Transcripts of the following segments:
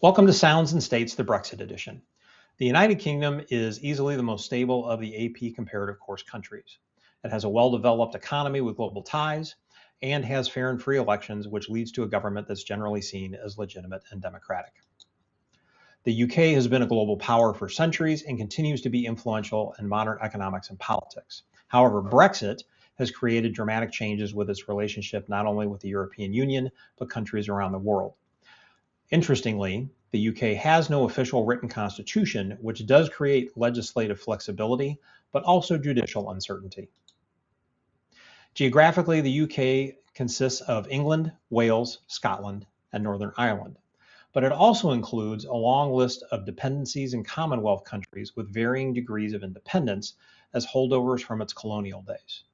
Welcome to Sounds and States, the Brexit edition. The United Kingdom is easily the most stable of the AP comparative course countries. It has a well-developed economy with global ties and has fair and free elections, which leads to a government that's generally seen as legitimate and democratic. The UK has been a global power for centuries and continues to be influential in modern economics and politics. However, Brexit has created dramatic changes with its relationship not only with the European Union, but countries around the world. Interestingly, the UK has no official written constitution, which does create legislative flexibility, but also judicial uncertainty. Geographically, the UK consists of England, Wales, Scotland, and Northern Ireland, but it also includes a long list of dependencies and Commonwealth countries with varying degrees of independence as holdovers from its colonial days.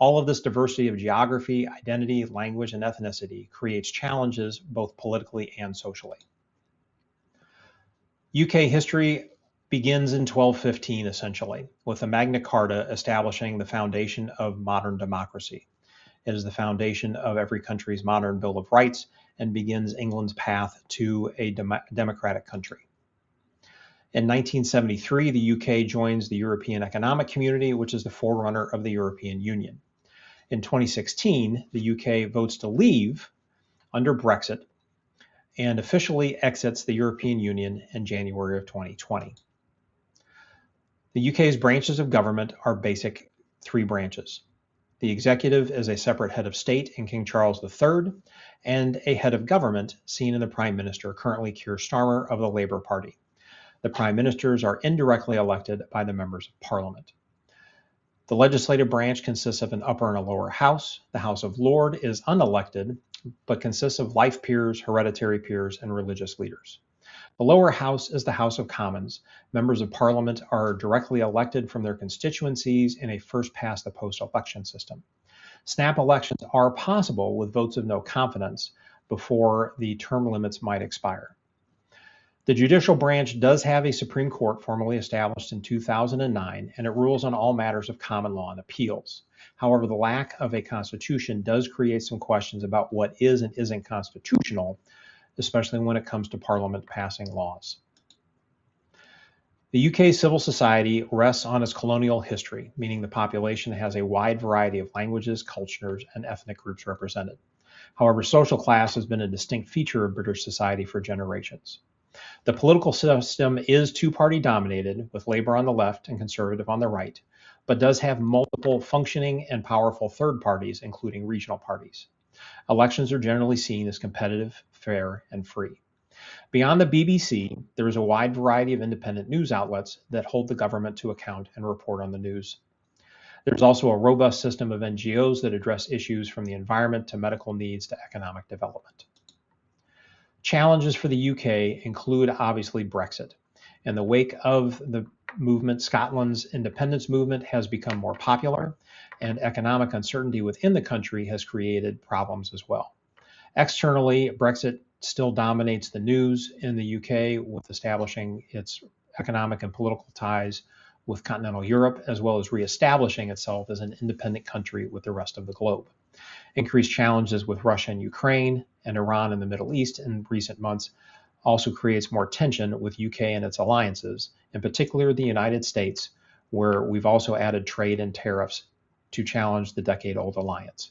All of this diversity of geography, identity, language, and ethnicity creates challenges both politically and socially. UK history begins in 1215, essentially, with the Magna Carta establishing the foundation of modern democracy. It is the foundation of every country's modern Bill of Rights and begins England's path to a democratic country. In 1973, the UK joins the European Economic Community, which is the forerunner of the European Union. In 2016, the UK votes to leave under Brexit and officially exits the European Union in January of 2020. The UK's branches of government are basic three branches. The executive is a separate head of state in King Charles III, and a head of government seen in the Prime Minister, currently Keir Starmer of the Labour Party. The Prime Ministers are indirectly elected by the members of Parliament. The legislative branch consists of an upper and a lower house. The House of Lords is unelected, but consists of life peers, hereditary peers, and religious leaders. The lower house is the House of Commons. Members of Parliament are directly elected from their constituencies in a first-past-the-post election system. Snap elections are possible with votes of no confidence before the term limits might expire. The judicial branch does have a Supreme Court formally established in 2009, and it rules on all matters of common law and appeals. However, the lack of a constitution does create some questions about what is and isn't constitutional, especially when it comes to Parliament passing laws. The UK civil society rests on its colonial history, meaning the population has a wide variety of languages, cultures, and ethnic groups represented. However, social class has been a distinct feature of British society for generations. The political system is two-party dominated, with Labour on the left and Conservative on the right, but does have multiple functioning and powerful third parties, including regional parties. Elections are generally seen as competitive, fair, and free. Beyond the BBC, there is a wide variety of independent news outlets that hold the government to account and report on the news. There's also a robust system of NGOs that address issues from the environment to medical needs to economic development. Challenges for the UK include obviously Brexit. In the wake of the movement, Scotland's independence movement has become more popular, and economic uncertainty within the country has created problems as well. Externally, Brexit still dominates the news in the UK with establishing its economic and political ties with continental Europe, as well as reestablishing itself as an independent country with the rest of the globe. Increased challenges with Russia and Ukraine and Iran in the Middle East in recent months also creates more tension with UK and its alliances, in particular the United States, where we've also added trade and tariffs to challenge the decade-old alliance.